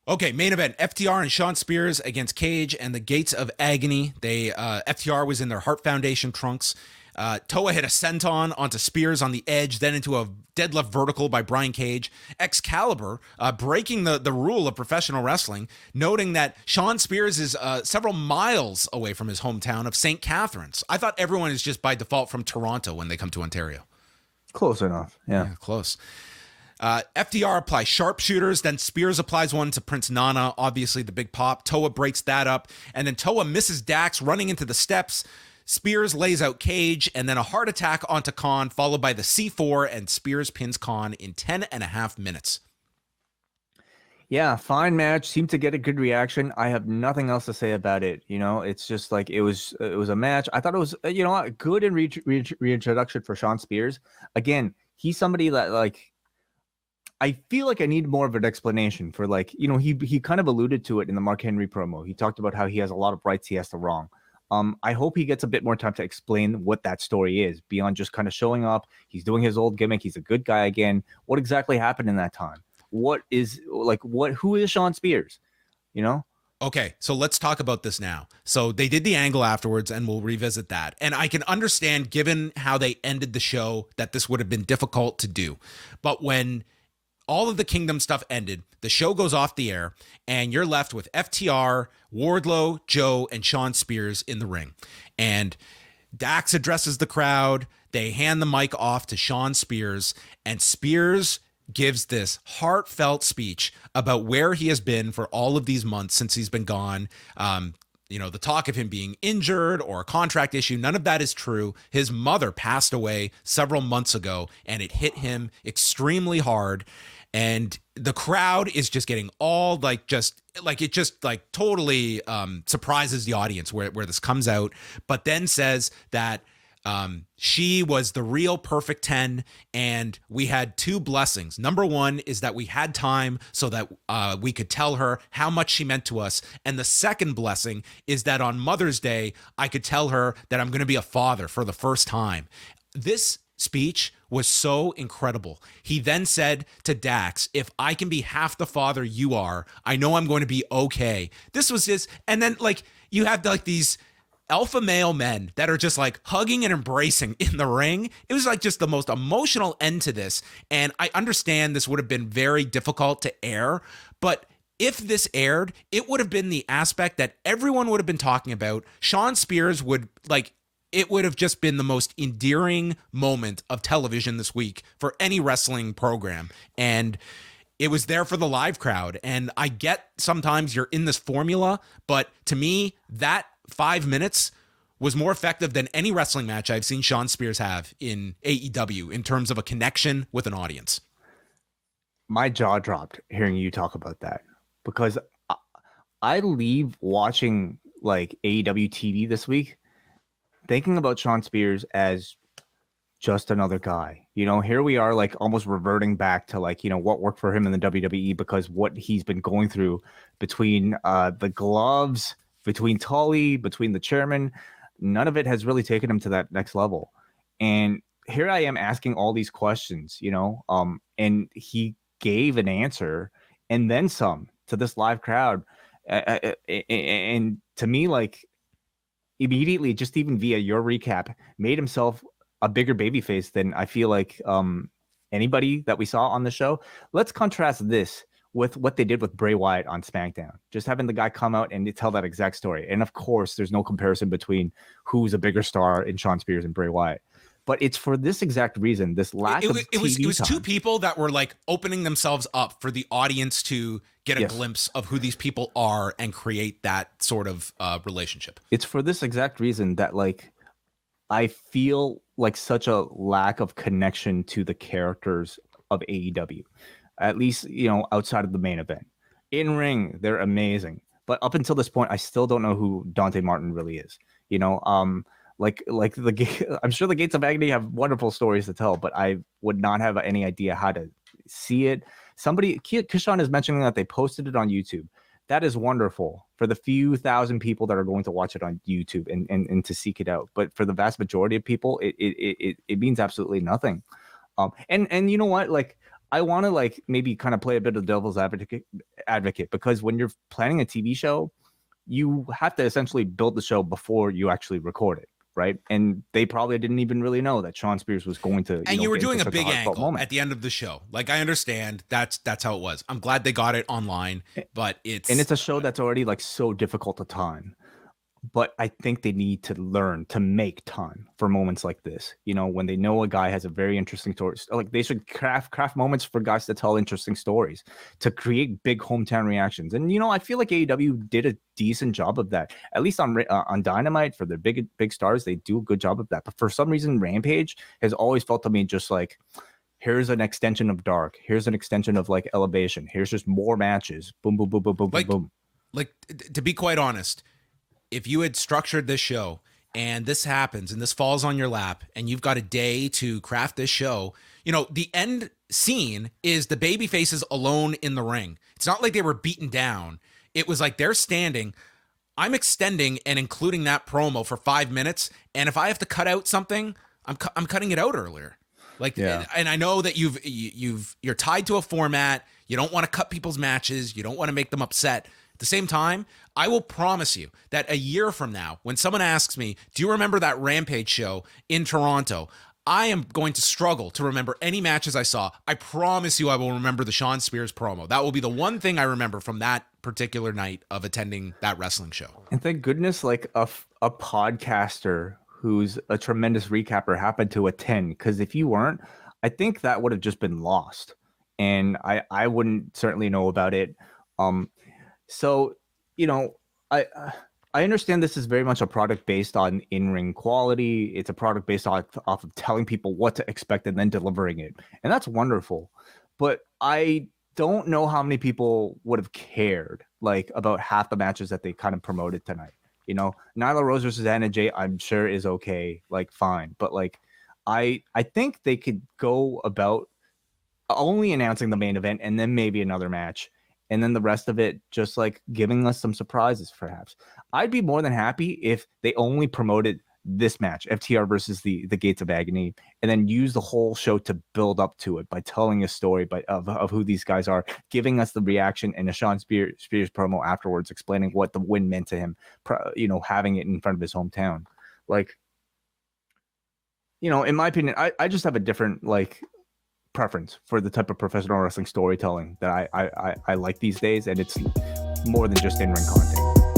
Okay, main event: FTR and Shawn Spears against Cage and the Gates of Agony. FTR was in their Heart Foundation trunks. Toa hit a senton onto Spears on the edge, then into a deadlift vertical by Brian Cage. Excalibur breaking the rule of professional wrestling, noting that Shawn Spears is several miles away from his hometown of St. Catharines. I thought everyone is just by default from Toronto when they come to Ontario. Close enough. Yeah, close. FTR applies sharpshooters, then Spears applies one to Prince Nana, obviously the big pop. Toa breaks that up, and then Toa misses Dax running into the steps. Spears lays out Cage, and then a heart attack onto Khan, followed by the C4, and Spears pins Khan in 10.5 minutes. Yeah, fine match. Seemed to get a good reaction. I have nothing else to say about it. It's just like it was a match. I thought it was, a good reintroduction for Shawn Spears. Again, he's somebody that, like, I feel like I need more of an explanation for, like, he kind of alluded to it in the Mark Henry promo. He talked about how he has a lot of rights he has to wrong. I hope he gets a bit more time to explain what that story is beyond just kind of showing up. He's doing his old gimmick. He's a good guy again. What exactly happened in that time? Who is Shawn Spears? Okay, so let's talk about this now. So they did the angle afterwards, and we'll revisit that. And I can understand, given how they ended the show, that this would have been difficult to do. But when all of the Kingdom stuff ended, the show goes off the air, and you're left with FTR, Wardlow, Joe, and Shawn Spears in the ring. And Dax addresses the crowd. They hand the mic off to Shawn Spears, and Spears gives this heartfelt speech about where he has been for all of these months since he's been gone. The talk of him being injured or a contract issue, none of that is true. His mother passed away several months ago, and it hit him extremely hard. And the crowd is just getting all totally surprises the audience where this comes out, but then says that she was the real perfect 10, and we had two blessings. Number one is that we had time so that we could tell her how much she meant to us. And the second blessing is that on Mother's Day, I could tell her that I'm going to be a father for the first time. This speech was so incredible. He then said to Dax, if I can be half the father you are, I know I'm going to be okay. This was his, and then you have these alpha male men that are just like hugging and embracing in the ring. It was like just the most emotional end to this. And I understand this would have been very difficult to air, but if this aired, it would have been the aspect that everyone would have been talking about. Shawn Spears it would have just been the most endearing moment of television this week for any wrestling program. And it was there for the live crowd. And I get sometimes you're in this formula, but to me, that 5 minutes was more effective than any wrestling match I've seen Shawn Spears have in AEW in terms of a connection with an audience. My jaw dropped hearing you talk about that, because I leave watching AEW TV this week thinking about Shawn Spears as just another guy. Here we are almost reverting back to what worked for him in the WWE, because what he's been going through between the gloves, between Tully, between the chairman, none of it has really taken him to that next level. And here I am asking all these questions, and he gave an answer and then some to this live crowd. And to me, immediately, just even via your recap, made himself a bigger babyface than I feel like anybody that we saw on the show. Let's contrast this with what they did with Bray Wyatt on SmackDown. Just having the guy come out and tell that exact story. And of course, there's no comparison between who's a bigger star in Shawn Spears and Bray Wyatt. But it's for this exact reason, this lack of it was TV time. Two people that were opening themselves up for the audience to get a glimpse of who these people are and create that sort of relationship. It's for this exact reason that I feel such a lack of connection to the characters of AEW, at least, outside of the main event. In ring, they're amazing. But up until this point, I still don't know who Dante Martin really is. I'm sure the Gates of Agony have wonderful stories to tell, but I would not have any idea how to see it. Kishan is mentioning that they posted it on YouTube. That is wonderful for the few thousand people that are going to watch it on YouTube and to seek it out. But for the vast majority of people, it means absolutely nothing. And you know what? I want to like maybe kind of play a bit of devil's advocate because when you're planning a TV show, you have to essentially build the show before you actually record it, right? And they probably didn't even really know that Sean Spears was going to. And you were doing a big angle moment at the end of the show. Like, I understand that's how it was. I'm glad they got it online, but it's a show that's already like so difficult to time. But I think they need to learn to make time for moments like this. You know, when they know a guy has a very interesting story, like they should craft moments for guys to tell interesting stories, to create big hometown reactions. And you know, I feel like AEW did a decent job of that. At least on Dynamite for their big stars, they do a good job of that. But for some reason, Rampage has always felt to me just like, here's an extension of Dark. Here's an extension of like Elevation. Here's just more matches. Boom, boom, boom, boom, boom, like, boom. Like, to be quite honest, if you had structured this show and this happens and this falls on your lap and you've got a day to craft this show, you know, the end scene is the baby faces alone in the ring. It's not like they were beaten down. It was like they're standing. I'm extending and including that promo for 5 minutes. And if I have to cut out something, I'm cutting it out earlier. Like, yeah. And I know that you're tied to a format. You don't want to cut people's matches. You don't want to make them upset. At the same time, I will promise you that a year from now, when someone asks me, do you remember that Rampage show in Toronto? I am going to struggle to remember any matches I saw. I promise you I will remember the Sean Spears promo. That will be the one thing I remember from that particular night of attending that wrestling show. And thank goodness, like a podcaster who's a tremendous recapper happened to attend, because if you weren't, I think that would have just been lost. And I wouldn't certainly know about it. So, you know, I understand this is very much a product based on in-ring quality. It's a product based off of telling people what to expect and then delivering it. And that's wonderful. But I don't know how many people would have cared, like, about half the matches that they kind of promoted tonight. You know, Nyla Rose versus Anna Jay, I'm sure is okay, like, fine. But, like, I think they could go about only announcing the main event and then maybe another match. And then the rest of it, just like giving us some surprises, perhaps. I'd be more than happy if they only promoted this match, FTR versus the Gates of Agony, and then use the whole show to build up to it by telling a story of who these guys are, giving us the reaction and a Sean Spears promo afterwards, explaining what the win meant to him, you know, having it in front of his hometown. Like, you know, in my opinion, I just have a different, like, preference for the type of professional wrestling storytelling that I like these days, and it's more than just in-ring content.